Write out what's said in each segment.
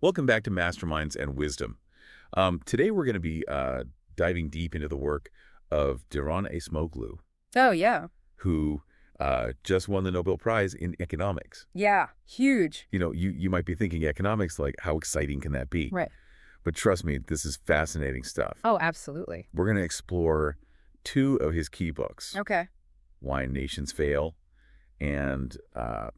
Welcome back to Masterminds and Wisdom. Today we're going to be diving deep into the work of Daron Acemoglu, Oh, yeah. who just won the Nobel Prize in economics. Yeah. Huge. You might be thinking economics, like how exciting can that be? Right. But trust me, this is fascinating stuff. Oh, absolutely. We're going to explore two of his key books, Okay. Why Nations Fail and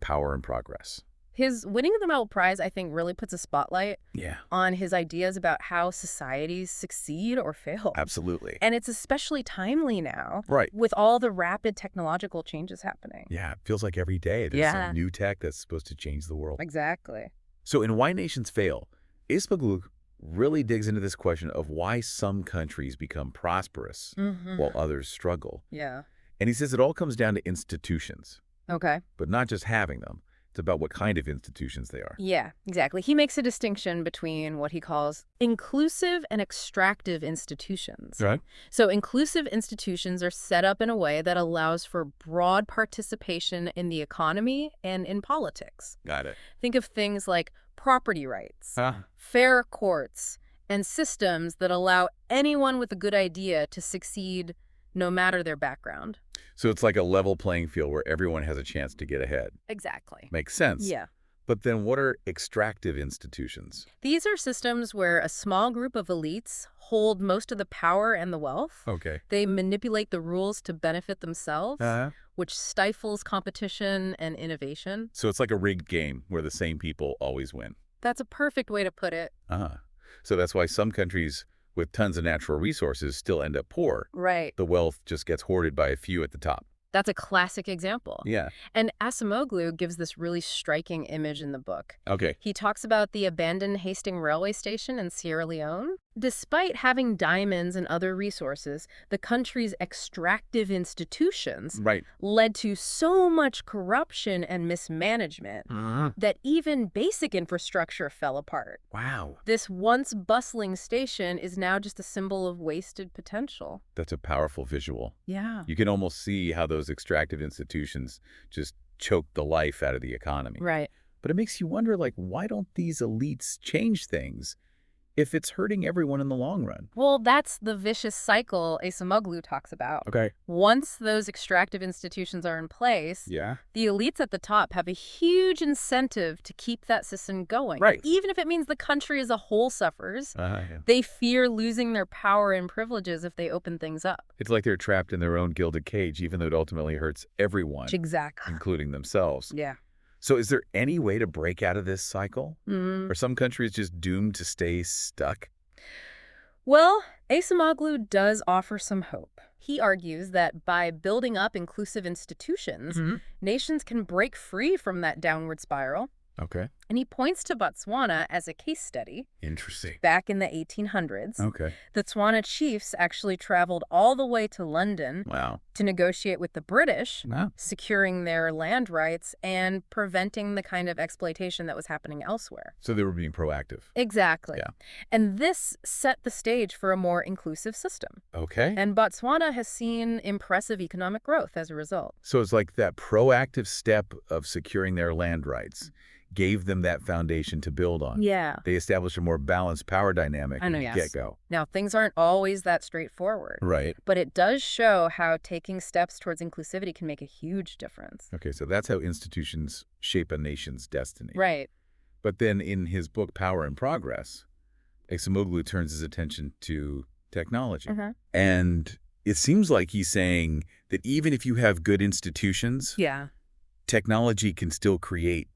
Power and Progress. His winning of the Nobel Prize, I think, really puts a spotlight Yeah, on his ideas about how societies succeed or fail. absolutely. And it's especially timely now Right. with all the rapid technological changes happening. Yeah, it feels like every day there's Yeah. some new tech that's supposed to change the world. Exactly. So in Why Nations Fail, Acemoglu really digs into this question of why some countries become prosperous while others struggle. Yeah. And he says it all comes down to institutions, Okay. but not just having them. It's about what kind of institutions they are. Yeah, exactly. He makes a distinction between what he calls inclusive and extractive institutions. Right. So inclusive institutions are set up in a way that allows for broad participation in the economy and in politics. Got it. Think of things like property rights, fair courts, and systems that allow anyone with a good idea to succeed no matter their background. So it's like a level playing field where everyone has a chance to get ahead. Exactly. Makes sense. Yeah. But then what are extractive institutions? These are systems where a small group of elites hold most of the power and the wealth. Okay. They manipulate the rules to benefit themselves, Uh-huh. which stifles competition and innovation. So it's like a rigged game where the same people always win. That's a perfect way to put it. So that's why some countries with tons of natural resources still end up poor. Right. The wealth just gets hoarded by a few at the top. That's a classic example. Yeah. And Acemoglu gives this really striking image in the book. Okay. He talks about the abandoned Hastings railway station in Sierra Leone. Despite having diamonds and other resources, the country's extractive institutions Right. led to so much corruption and mismanagement that even basic infrastructure fell apart. Wow. This once bustling station is now just a symbol of wasted potential. That's a powerful visual. Yeah. You can almost see how those extractive institutions just choke the life out of the economy. Right. But it makes you wonder, like, why don't these elites change things if it's hurting everyone in the long run? Well, that's the vicious cycle Acemoglu talks about. Okay. Once those extractive institutions are in place, Yeah. the elites at the top have a huge incentive to keep that system going. Right. Even if it means the country as a whole suffers, Yeah. they fear losing their power and privileges if they open things up. It's like they're trapped in their own gilded cage, even though it ultimately hurts everyone, Exactly. including themselves. Yeah. So is there any way to break out of this cycle? Mm. Are some countries just doomed to stay stuck? Well, Acemoglu does offer some hope. He argues that by building up inclusive institutions, nations can break free from that downward spiral. Okay. And he points to Botswana as a case study. Interesting. Back in the 1800s, Okay. the Tswana chiefs actually traveled all the way to London Wow. to negotiate with the British, Wow. securing their land rights and preventing the kind of exploitation that was happening elsewhere. So they were being proactive. Exactly. Yeah. And this set the stage for a more inclusive system. Okay. And Botswana has seen impressive economic growth as a result. So it's like that proactive step of securing their land rights gave them that foundation to build on. Yeah. They established a more balanced power dynamic I know, at the yes. get-go. Now, things aren't always that straightforward. Right. But it does show how taking steps towards inclusivity can make a huge difference. Okay, so that's how institutions shape a nation's destiny. Right. But then in his book, Power and Progress, Acemoglu turns his attention to technology. And it seems like he's saying that even if you have good institutions, Yeah. technology can still create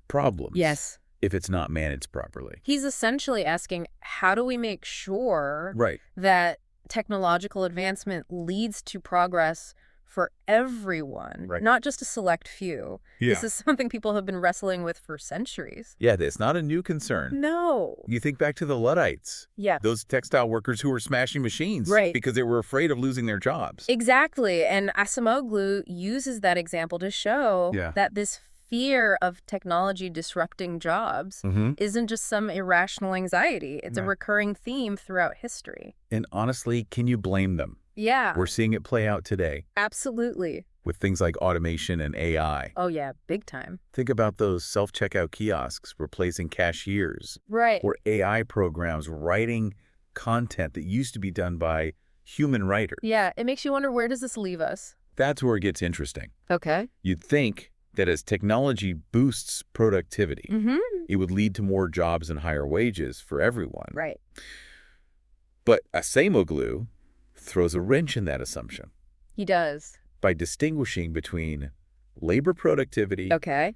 problems. Yes. If it's not managed properly. He's essentially asking, how do we make sure Right. that technological advancement leads to progress for everyone, Right. not just a select few? Yeah. This is something people have been wrestling with for centuries. Yeah, it's not a new concern. No. You think back to the Luddites, Yeah. those textile workers who were smashing machines Right. because they were afraid of losing their jobs. Exactly. And Acemoglu uses that example to show Yeah. that this fear of technology disrupting jobs isn't just some irrational anxiety. It's a Right. recurring theme throughout history. And honestly, can you blame them? Yeah, We're seeing it play out today. absolutely. with things like automation and AI. Oh, yeah, big time. Think about those self-checkout kiosks replacing cashiers. Right. Or AI programs writing content that used to be done by human writers. Yeah, it makes you wonder, where does this leave us? That's where it gets interesting. Okay. You'd think that as technology boosts productivity, it would lead to more jobs and higher wages for everyone. Right. But Acemoglu throws a wrench in that assumption. He does. By distinguishing between labor productivity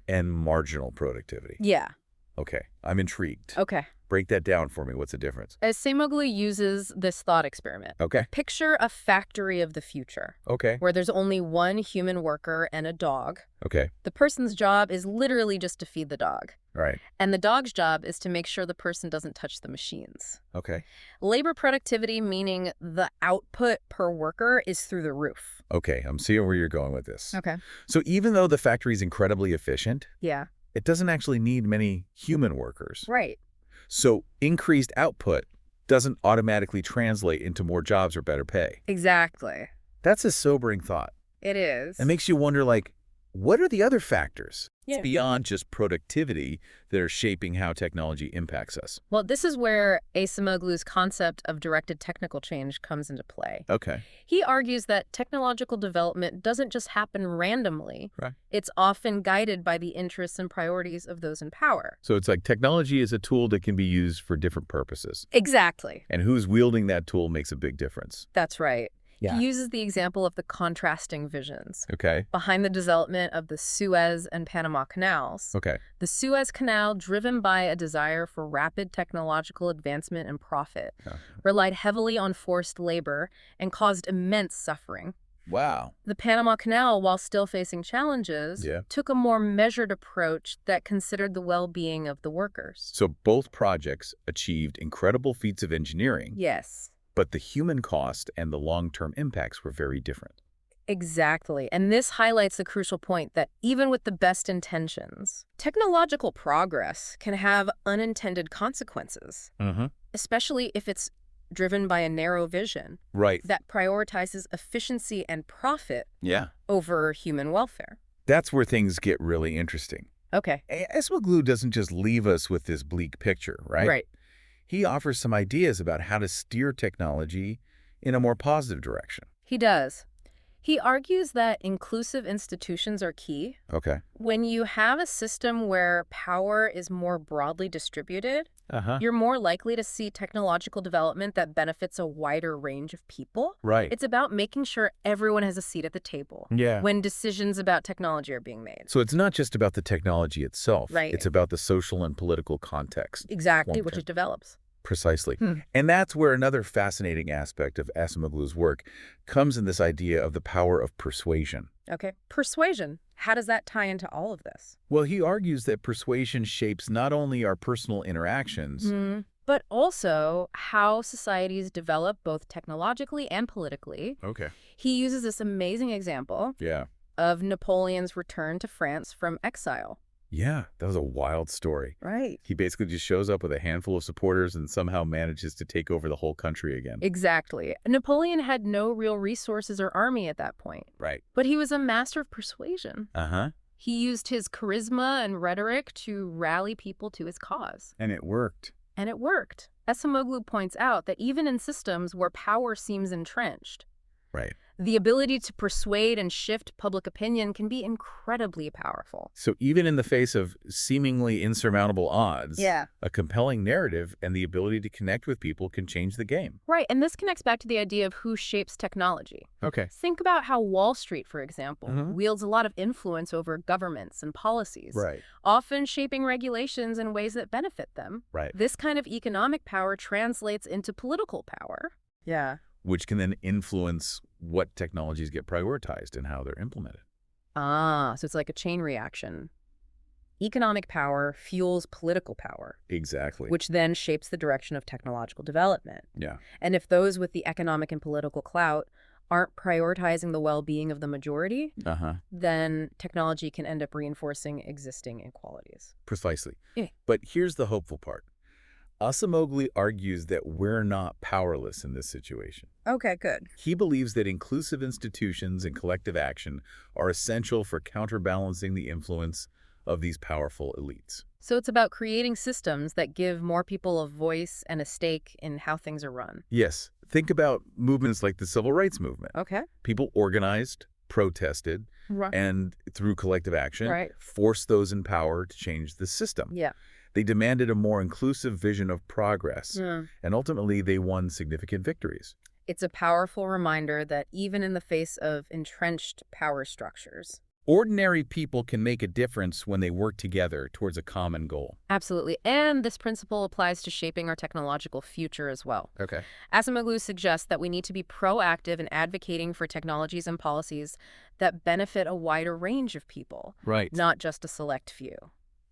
and marginal productivity. Yeah. Okay, I'm intrigued. Okay. Break that down for me. What's the difference? Acemoglu uses this thought experiment. Okay. Picture a factory of the future. Okay. Where there's only one human worker and a dog. Okay. The person's job is literally just to feed the dog. Right. And the dog's job is to make sure the person doesn't touch the machines. Okay. Labor productivity, meaning the output per worker, is through the roof. Okay, I'm seeing where you're going with this. Okay. So even though the factory is incredibly efficient, Yeah. it doesn't actually need many human workers. Right. So increased output doesn't automatically translate into more jobs or better pay. Exactly. That's a sobering thought. It is. It makes you wonder, like, what are the other factors beyond just productivity that are shaping how technology impacts us? Well, this is where Acemoglu's concept of directed technical change comes into play. Okay. He argues that technological development doesn't just happen randomly. Right. It's often guided by the interests and priorities of those in power. So it's like technology is a tool that can be used for different purposes. Exactly. And who's wielding that tool makes a big difference. That's right. Yeah. He uses the example of the contrasting visions. Okay. Behind the development of the Suez and Panama Canals, Okay. the Suez Canal, driven by a desire for rapid technological advancement and profit, relied heavily on forced labor and caused immense suffering. Wow. The Panama Canal, while still facing challenges, took a more measured approach that considered the well-being of the workers. So both projects achieved incredible feats of engineering. Yes. But the human cost and the long-term impacts were very different. Exactly. And this highlights the crucial point that even with the best intentions, technological progress can have unintended consequences, especially if it's driven by a narrow vision that prioritizes efficiency and profit over human welfare. That's where things get really interesting. Okay. Acemoglu doesn't just leave us with this bleak picture, right? Right. He offers some ideas about how to steer technology in a more positive direction. He does. He argues that inclusive institutions are key. Okay. When you have a system where power is more broadly distributed, you're more likely to see technological development that benefits a wider range of people. Right. It's about making sure everyone has a seat at the table when decisions about technology are being made. So it's not just about the technology itself. Right. It's about the social and political context. Exactly, which it develops. Precisely. And that's where another fascinating aspect of Acemoglu's work comes in this idea of the power of persuasion. Okay. Persuasion. How does that tie into all of this? Well, he argues that persuasion shapes not only our personal interactions, but also how societies develop both technologically and politically. Okay. He uses this amazing example of Napoleon's return to France from exile. Yeah, that was a wild story. Right. He basically just shows up with a handful of supporters and somehow manages to take over the whole country again. Exactly. Napoleon had no real resources or army at that point. Right. But he was a master of persuasion. Uh-huh. He used his charisma and rhetoric to rally people to his cause. And it worked. And it worked. Acemoglu points out that even in systems where power seems entrenched, the ability to persuade and shift public opinion can be incredibly powerful. So even in the face of seemingly insurmountable odds, a compelling narrative and the ability to connect with people can change the game. Right, and this connects back to the idea of who shapes technology. Okay. Think about how Wall Street, for example, wields a lot of influence over governments and policies, often shaping regulations in ways that benefit them. Right. This kind of economic power translates into political power. Which can then influence what technologies get prioritized and how they're implemented. Ah, so it's like a chain reaction. Economic power fuels political power. Exactly. Which then shapes the direction of technological development. Yeah. And if those with the economic and political clout aren't prioritizing the well-being of the majority, then technology can end up reinforcing existing inequalities. Precisely. Yeah. But here's the hopeful part. Acemoglu argues that we're not powerless in this situation. Okay, good. He believes that inclusive institutions and collective action are essential for counterbalancing the influence of these powerful elites. So it's about creating systems that give more people a voice and a stake in how things are run. Yes. Think about movements like the civil rights movement. Okay. People organized, protested, Right. and through collective action, Right. forced those in power to change the system. Yeah. They demanded a more inclusive vision of progress, Mm. and ultimately they won significant victories. It's a powerful reminder that even in the face of entrenched power structures. Ordinary people can make a difference when they work together towards a common goal. Absolutely. And this principle applies to shaping our technological future as well. Okay. Acemoglu suggests that we need to be proactive in advocating for technologies and policies that benefit a wider range of people, Right. not just a select few.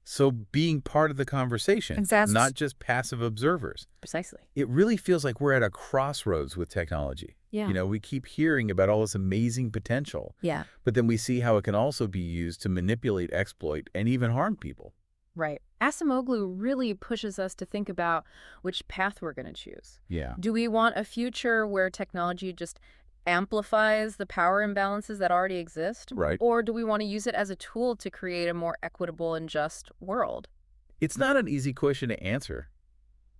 So being part of the conversation, Exactly. not just passive observers. Precisely. It really feels like we're at a crossroads with technology. Yeah. You know, we keep hearing about all this amazing potential, Yeah. but then we see how it can also be used to manipulate, exploit, and even harm people. Right. Acemoglu really pushes us to think about which path we're going to choose. Yeah. Do we want a future where technology just amplifies the power imbalances that already exist? Right. Or do we want to use it as a tool to create a more equitable and just world? It's not an easy question to answer.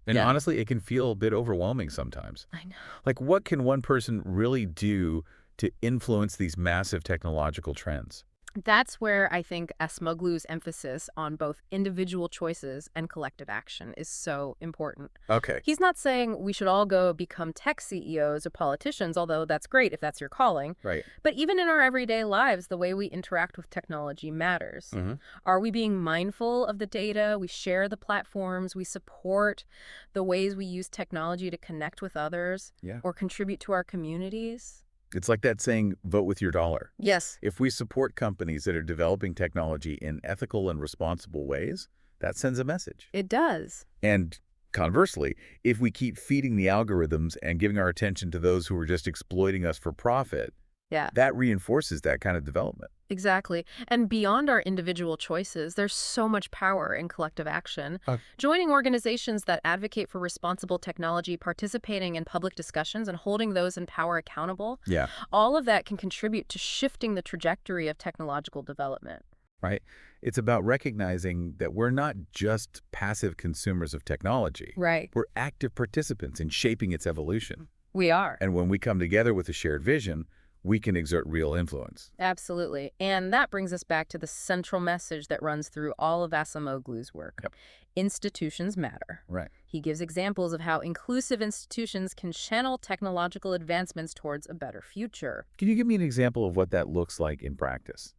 And Yeah. honestly, it can feel a bit overwhelming sometimes. I know. Like, what can one person really do to influence these massive technological trends? That's where I think Acemoglu's emphasis on both individual choices and collective action is so important. Okay. He's not saying we should all go become tech CEOs or politicians, although that's great if that's your calling. Right. But even in our everyday lives, the way we interact with technology matters. Mm-hmm. Are we being mindful of the data? We share the platforms, we support the ways we use technology to connect with others Yeah. or contribute to our communities? It's like that saying, vote with your dollar. Yes. If we support companies that are developing technology in ethical and responsible ways, that sends a message. It does. And conversely, if we keep feeding the algorithms and giving our attention to those who are just exploiting us for profit, Yeah. that reinforces that kind of development. Exactly. And beyond our individual choices, there's so much power in collective action. Joining organizations that advocate for responsible technology, participating in public discussions, and holding those in power accountable, Yeah. all of that can contribute to shifting the trajectory of technological development. Right? It's about recognizing that we're not just passive consumers of technology. Right. We're active participants in shaping its evolution. We are. And when we come together with a shared vision, we can exert real influence. Absolutely. And that brings us back to the central message that runs through all of Acemoglu's work. Yep. Institutions matter. Right. He gives examples of how inclusive institutions can channel technological advancements towards a better future. Can you give me an example of what that looks like in practice?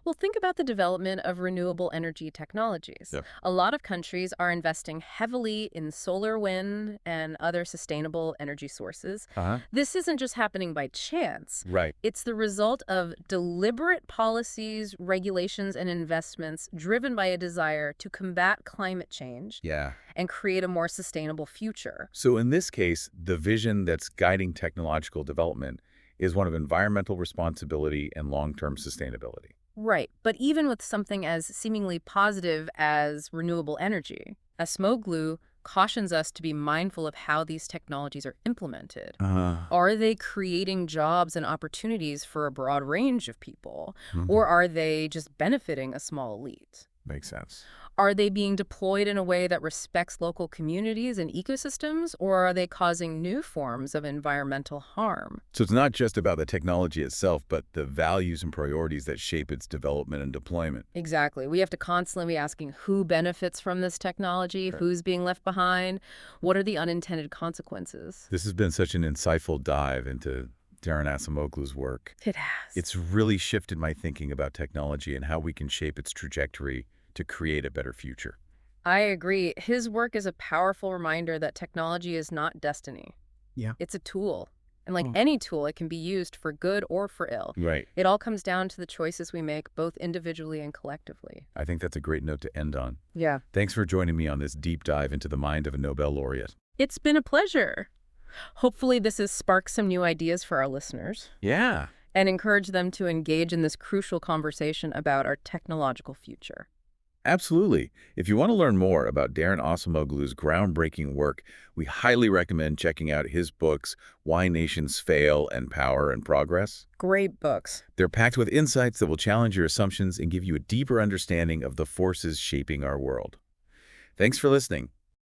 Well, think about the development of renewable energy technologies. Yep. A lot of countries are investing heavily in solar, wind, and other sustainable energy sources. This isn't just happening by chance. Right. It's the result of deliberate policies, regulations, and investments driven by a desire to combat climate change Yeah. and create a more sustainable future. So in this case, the vision that's guiding technological development is one of environmental responsibility and long-term sustainability. Right. But even with something as seemingly positive as renewable energy, Acemoglu cautions us to be mindful of how these technologies are implemented. Are they creating jobs and opportunities for a broad range of people? Or are they just benefiting a small elite? Makes sense. Are they being deployed in a way that respects local communities and ecosystems, or are they causing new forms of environmental harm? So it's not just about the technology itself, but the values and priorities that shape its development and deployment. Exactly. We have to constantly be asking who benefits from this technology, who's being left behind, what are the unintended consequences? This has been such an insightful dive into Daron Acemoglu's work. It has. It's really shifted my thinking about technology and how we can shape its trajectory to create a better future. I agree. His work is a powerful reminder that technology is not destiny. Yeah. It's a tool. And like any tool, it can be used for good or for ill. Right. It all comes down to the choices we make, both individually and collectively. I think that's a great note to end on. Yeah. Thanks for joining me on this deep dive into the mind of a Nobel laureate. It's been a pleasure. Hopefully this has sparked some new ideas for our listeners Yeah. and encourage them to engage in this crucial conversation about our technological future. Absolutely. If you want to learn more about Daron Acemoglu's groundbreaking work, we highly recommend checking out his books, Why Nations Fail and Power and Progress. Great books. They're packed with insights that will challenge your assumptions and give you a deeper understanding of the forces shaping our world. Thanks for listening.